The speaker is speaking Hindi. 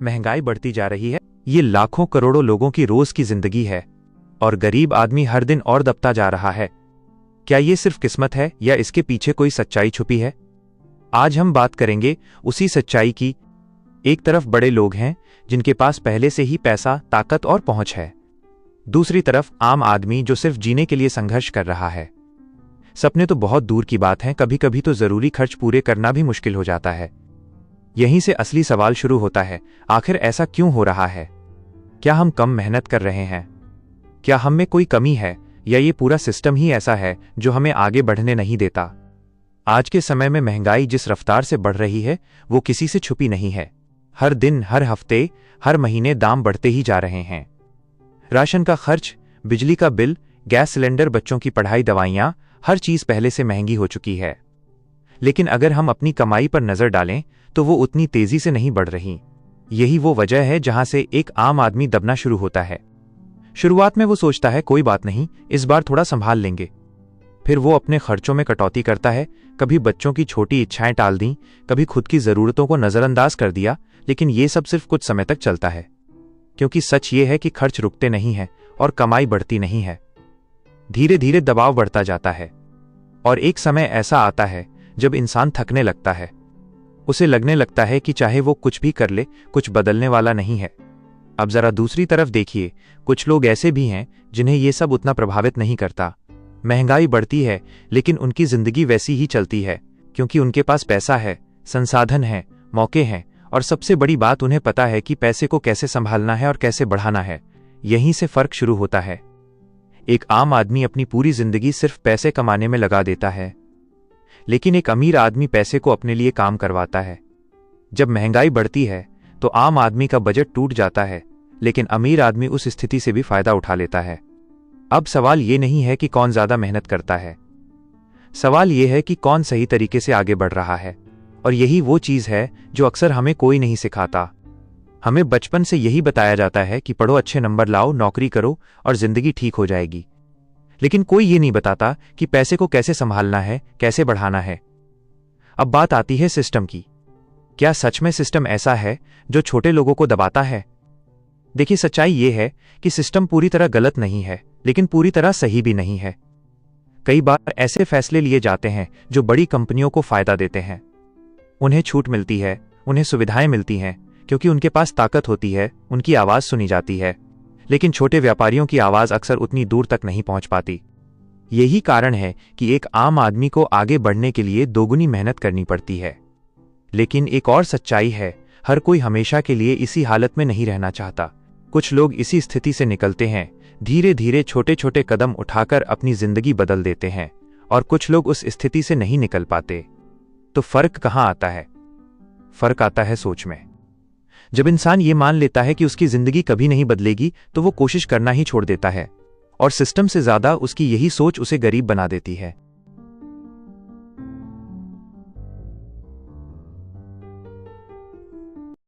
महंगाई बढ़ती जा रही है। ये लाखों करोड़ों लोगों की रोज की जिंदगी है और गरीब आदमी हर दिन और दबता जा रहा है। क्या ये सिर्फ किस्मत है या इसके पीछे कोई सच्चाई छुपी है? आज हम बात करेंगे उसी सच्चाई की। एक तरफ बड़े लोग हैं जिनके पास पहले से ही पैसा, ताकत और पहुंच है। दूसरी तरफ आम आदमी जो सिर्फ जीने के लिए संघर्ष कर रहा है। सपने तो बहुत दूर की बात हैं, कभी कभी तो जरूरी खर्च पूरे करना भी मुश्किल हो जाता है। यहीं से असली सवाल शुरू होता है, आखिर ऐसा क्यों हो रहा है? क्या हम कम मेहनत कर रहे हैं? क्या हम में कोई कमी है या ये पूरा सिस्टम ही ऐसा है जो हमें आगे बढ़ने नहीं देता? आज के समय में महंगाई जिस रफ्तार से बढ़ रही है वो किसी से छुपी नहीं है। हर दिन, हर हफ्ते, हर महीने दाम बढ़ते ही जा रहे हैं। राशन का खर्च, बिजली का बिल, गैस सिलेंडर, बच्चों की पढ़ाई, दवाइयां, हर चीज पहले से महंगी हो चुकी है। लेकिन अगर हम अपनी कमाई पर नजर डालें तो वो उतनी तेजी से नहीं बढ़ रही। यही वो वजह है जहां से एक आम आदमी दबना शुरू होता है। शुरुआत में वो सोचता है कोई बात नहीं, इस बार थोड़ा संभाल लेंगे। फिर वो अपने खर्चों में कटौती करता है। कभी बच्चों की छोटी इच्छाएं टाल दी, कभी खुद की जरूरतों को नजरअंदाज कर दिया। लेकिन ये सब सिर्फ कुछ समय तक चलता है, क्योंकि सच ये है कि खर्च रुकते नहीं है और कमाई बढ़ती नहीं है। धीरे धीरे दबाव बढ़ता जाता है और एक समय ऐसा आता है जब इंसान थकने लगता है। उसे लगने लगता है कि चाहे वो कुछ भी कर ले, कुछ बदलने वाला नहीं है। अब जरा दूसरी तरफ देखिए, कुछ लोग ऐसे भी हैं जिन्हें ये सब उतना प्रभावित नहीं करता। महंगाई बढ़ती है लेकिन उनकी जिंदगी वैसी ही चलती है, क्योंकि उनके पास पैसा है, संसाधन है, मौके हैं और सबसे बड़ी बात, उन्हें पता है कि पैसे को कैसे संभालना है और कैसे बढ़ाना है। यहीं से फर्क शुरू होता है। एक आम आदमी अपनी पूरी जिंदगी सिर्फ पैसे कमाने में लगा देता है, लेकिन एक अमीर आदमी पैसे को अपने लिए काम करवाता है। जब महंगाई बढ़ती है तो आम आदमी का बजट टूट जाता है, लेकिन अमीर आदमी उस स्थिति से भी फायदा उठा लेता है। अब सवाल ये नहीं है कि कौन ज्यादा मेहनत करता है, सवाल ये है कि कौन सही तरीके से आगे बढ़ रहा है। और यही वो चीज है जो अक्सर हमें कोई नहीं सिखाता। हमें बचपन से यही बताया जाता है कि पढ़ो, अच्छे नंबर लाओ, नौकरी करो और जिंदगी ठीक हो जाएगी। लेकिन कोई ये नहीं बताता कि पैसे को कैसे संभालना है, कैसे बढ़ाना है। अब बात आती है सिस्टम की। क्या सच में सिस्टम ऐसा है जो छोटे लोगों को दबाता है? देखिए, सच्चाई ये है कि सिस्टम पूरी तरह गलत नहीं है, लेकिन पूरी तरह सही भी नहीं है। कई बार ऐसे फैसले लिए जाते हैं जो बड़ी कंपनियों को फायदा देते हैं। उन्हें छूट मिलती है, उन्हें सुविधाएं मिलती हैं, क्योंकि उनके पास ताकत होती है, उनकी आवाज सुनी जाती है। लेकिन छोटे व्यापारियों की आवाज अक्सर उतनी दूर तक नहीं पहुंच पाती। यही कारण है कि एक आम आदमी को आगे बढ़ने के लिए दोगुनी मेहनत करनी पड़ती है। लेकिन एक और सच्चाई है, हर कोई हमेशा के लिए इसी हालत में नहीं रहना चाहता। कुछ लोग इसी स्थिति से निकलते हैं, धीरे धीरे छोटे छोटे कदम उठाकर अपनी जिंदगी बदल देते हैं, और कुछ लोग उस स्थिति से नहीं निकल पाते। तो फर्क कहां आता है? फर्क आता है सोच में। जब इंसान ये मान लेता है कि उसकी जिंदगी कभी नहीं बदलेगी तो वो कोशिश करना ही छोड़ देता है, और सिस्टम से ज्यादा उसकी यही सोच उसे गरीब बना देती है।